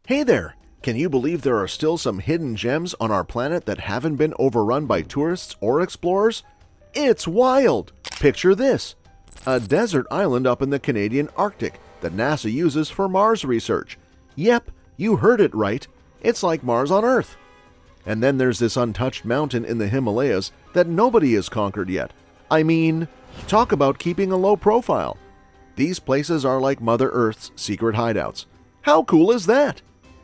Hey there! Can you believe there are still some hidden gems on our planet that haven't been overrun by tourists or explorers? It's wild! Picture this! A desert island up in the Canadian Arctic that NASA uses for Mars research. Yep, you heard it right. It's like Mars on Earth. And then there's this untouched mountain in the Himalayas that nobody has conquered yet. I mean, talk about keeping a low profile. These places are like Mother Earth's secret hideouts. How cool is that?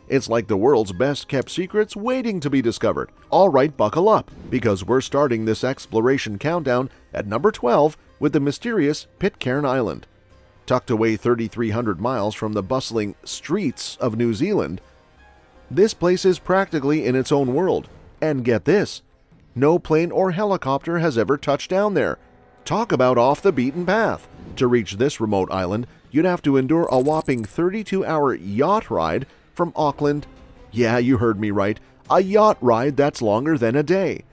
It's like the world's best kept secrets waiting to be discovered. All right, buckle up, because we're starting this exploration countdown at number 12 with the mysterious Pitcairn Island. Tucked away 3,300 miles from the bustling streets of New Zealand, this place is practically in its own world. And get this, no plane or helicopter has ever touched down there. Talk about off the beaten path. To reach this remote island, you'd have to endure a whopping 32-hour yacht ride from Auckland. Yeah, you heard me right. A yacht ride that's longer than a day.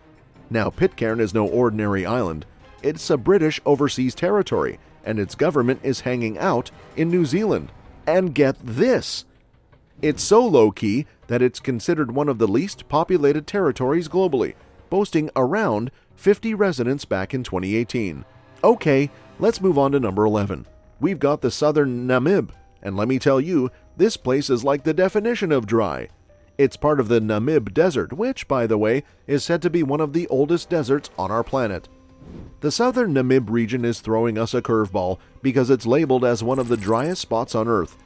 Now, Pitcairn is no ordinary island. It's a British overseas territory, and its government is hanging out in New Zealand. And get this! It's so low-key that it's considered one of the least populated territories globally, boasting around 50 residents back in 2018. Okay, let's move on to number 11. We've got the Southern Namib, and let me tell you, this place is like the definition of dry. It's part of the Namib Desert, which, by the way, is said to be one of the oldest deserts on our planet. The Southern Namib region is throwing us a curveball because it's labeled as one of the driest spots on Earth.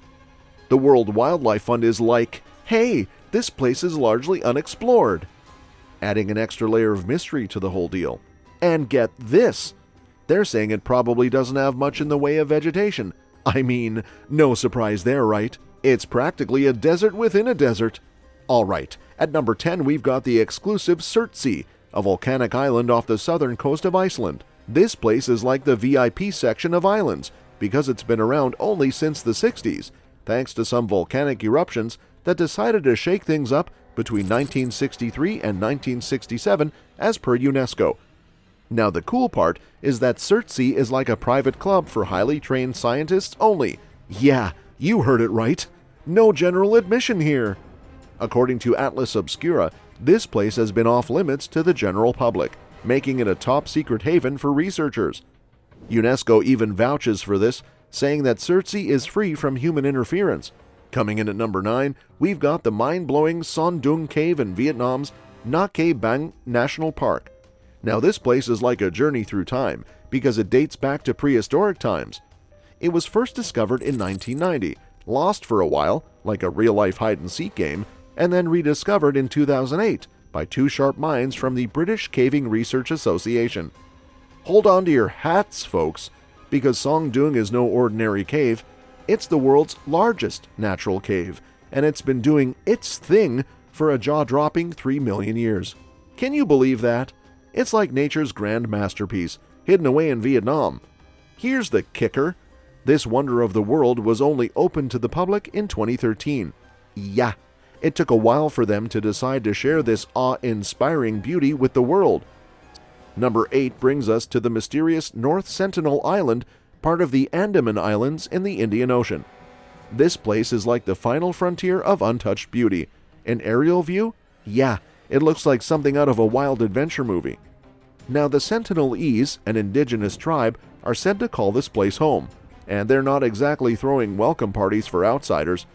The World Wildlife Fund is like, hey, this place is largely unexplored, adding an extra layer of mystery to the whole deal. And get this! They're saying it probably doesn't have much in the way of vegetation. I mean, no surprise there, right? It's practically a desert within a desert. Alright, at number 10 we've got the exclusive Surtsey, a volcanic island off the southern coast of Iceland. This place is like the VIP section of islands, because it's been around only since the 60s, thanks to some volcanic eruptions that decided to shake things up between 1963 and 1967 as per UNESCO. Now the cool part is that Surtsey is like a private club for highly trained scientists only. Yeah, you heard it right. No general admission here. According to Atlas Obscura, this place has been off limits to the general public, making it a top-secret haven for researchers. UNESCO even vouches for this, saying that Surtsey is free from human interference. Coming in at number 9, we've got the mind-blowing Son Doong Cave in Vietnam's Nha Bang National Park. Now this place is like a journey through time because it dates back to prehistoric times. It was first discovered in 1990, lost for a while, like a real-life hide-and-seek game, and then rediscovered in 2008 by two sharp minds from the British Caving Research Association. Hold on to your hats, folks, because Son Doong is no ordinary cave. It's the world's largest natural cave, and it's been doing its thing for a jaw-dropping 3 million years. Can you believe that? It's like nature's grand masterpiece, hidden away in Vietnam. Here's the kicker. This wonder of the world was only open to the public in 2013. Yeah, it took a while for them to decide to share this awe-inspiring beauty with the world. Number 8 brings us to the mysterious North Sentinel Island, part of the Andaman Islands in the Indian Ocean. This place is like the final frontier of untouched beauty. An aerial view? Yeah, it looks like something out of a wild adventure movie. Now the Sentinelese, an indigenous tribe, are said to call this place home, and they're not exactly throwing welcome parties for outsiders.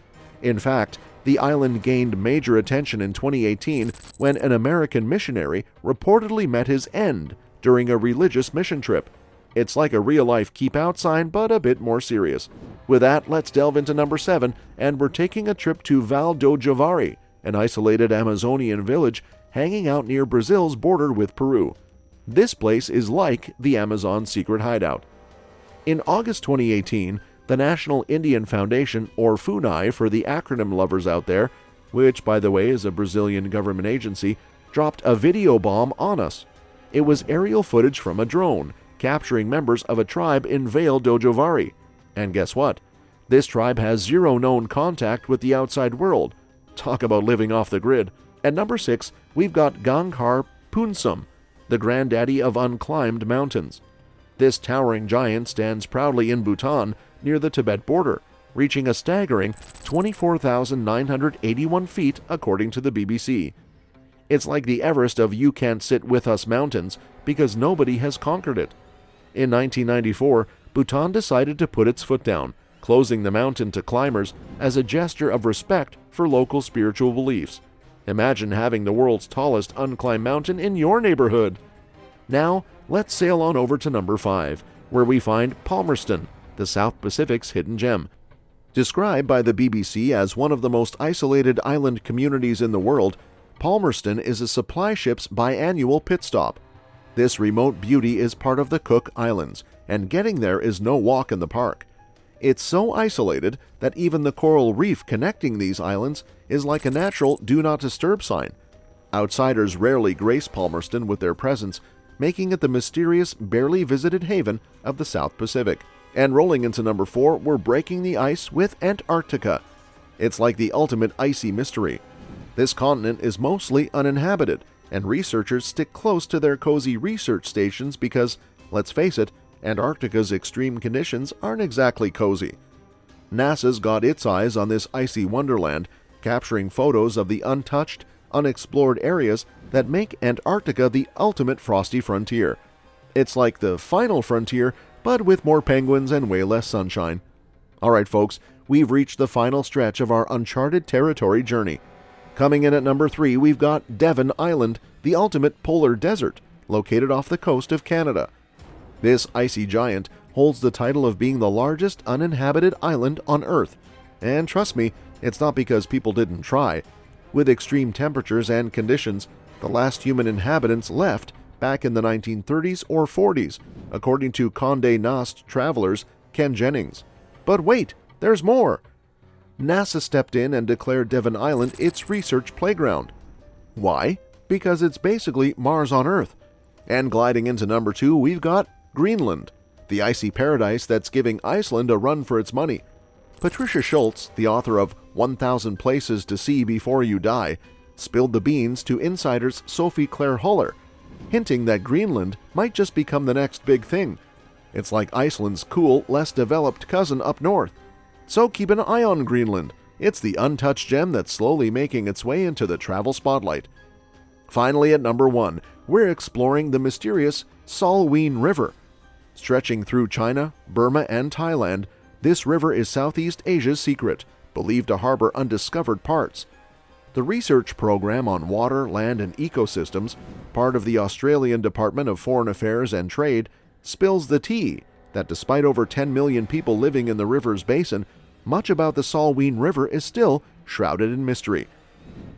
In fact, the island gained major attention in 2018 when an American missionary reportedly met his end during a religious mission trip. It's like a real-life keep-out sign, but a bit more serious. With that, let's delve into number 7, and we're taking a trip to Vale do Javari, an isolated Amazonian village hanging out near Brazil's border with Peru. This place is like the Amazon's secret hideout. In August 2018, the National Indian Foundation, or FUNAI for the acronym lovers out there, which, by the way, is a Brazilian government agency, dropped a video bomb on us. It was aerial footage from a drone, capturing members of a tribe in Vale do Javari. And guess what? This tribe has zero known contact with the outside world. Talk about living off the grid. At number 6, we've got Gangkhar Puensum, the granddaddy of unclimbed mountains. This towering giant stands proudly in Bhutan, near the Tibet border, reaching a staggering 24,981 feet according to the BBC. It's like the Everest of You Can't Sit With Us mountains because nobody has conquered it. In 1994, Bhutan decided to put its foot down, closing the mountain to climbers as a gesture of respect for local spiritual beliefs. Imagine having the world's tallest unclimbed mountain in your neighborhood. Now, let's sail on over to number 5, where we find Palmerston, the South Pacific's hidden gem. Described by the BBC as one of the most isolated island communities in the world, Palmerston is a supply ship's biannual pit stop. This remote beauty is part of the Cook Islands, and getting there is no walk in the park. It's so isolated that even the coral reef connecting these islands is like a natural do not disturb sign. Outsiders rarely grace Palmerston with their presence, making it the mysterious, barely visited haven of the South Pacific. And rolling into number 4, we're breaking the ice with Antarctica. It's like the ultimate icy mystery. This continent is mostly uninhabited, and researchers stick close to their cozy research stations because, let's face it, Antarctica's extreme conditions aren't exactly cozy. NASA's got its eyes on this icy wonderland, capturing photos of the untouched, unexplored areas that make Antarctica the ultimate frosty frontier. It's like the final frontier, but with more penguins and way less sunshine. Alright folks, we've reached the final stretch of our uncharted territory journey. Coming in at number 3, we've got Devon Island, the ultimate polar desert, located off the coast of Canada. This icy giant holds the title of being the largest uninhabited island on Earth. And trust me, it's not because people didn't try. With extreme temperatures and conditions, the last human inhabitants left back in the 1930s or 40s, according to Condé Nast travelers Ken Jennings. But wait, there's more! NASA stepped in and declared Devon Island its research playground. Why? Because it's basically Mars on Earth. And gliding into number 2, we've got Greenland, the icy paradise that's giving Iceland a run for its money. Patricia Schultz, the author of 1,000 Places to See Before You Die, spilled the beans to insiders Sophie Claire Huller, hinting that Greenland might just become the next big thing. It's like Iceland's cool, less developed cousin up north. So keep an eye on Greenland. It's the untouched gem that's slowly making its way into the travel spotlight. Finally, at number 1, we're exploring the mysterious Salween River. Stretching through China, Burma, and Thailand, this river is Southeast Asia's secret, believed to harbor undiscovered parts. The research program on water, land, and ecosystems, part of the Australian Department of Foreign Affairs and Trade, spills the tea that despite over 10 million people living in the river's basin, much about the Salween River is still shrouded in mystery.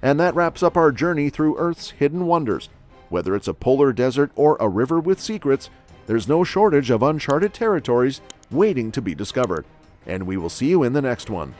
And that wraps up our journey through Earth's hidden wonders. Whether it's a polar desert or a river with secrets, there's no shortage of uncharted territories waiting to be discovered. And we will see you in the next one.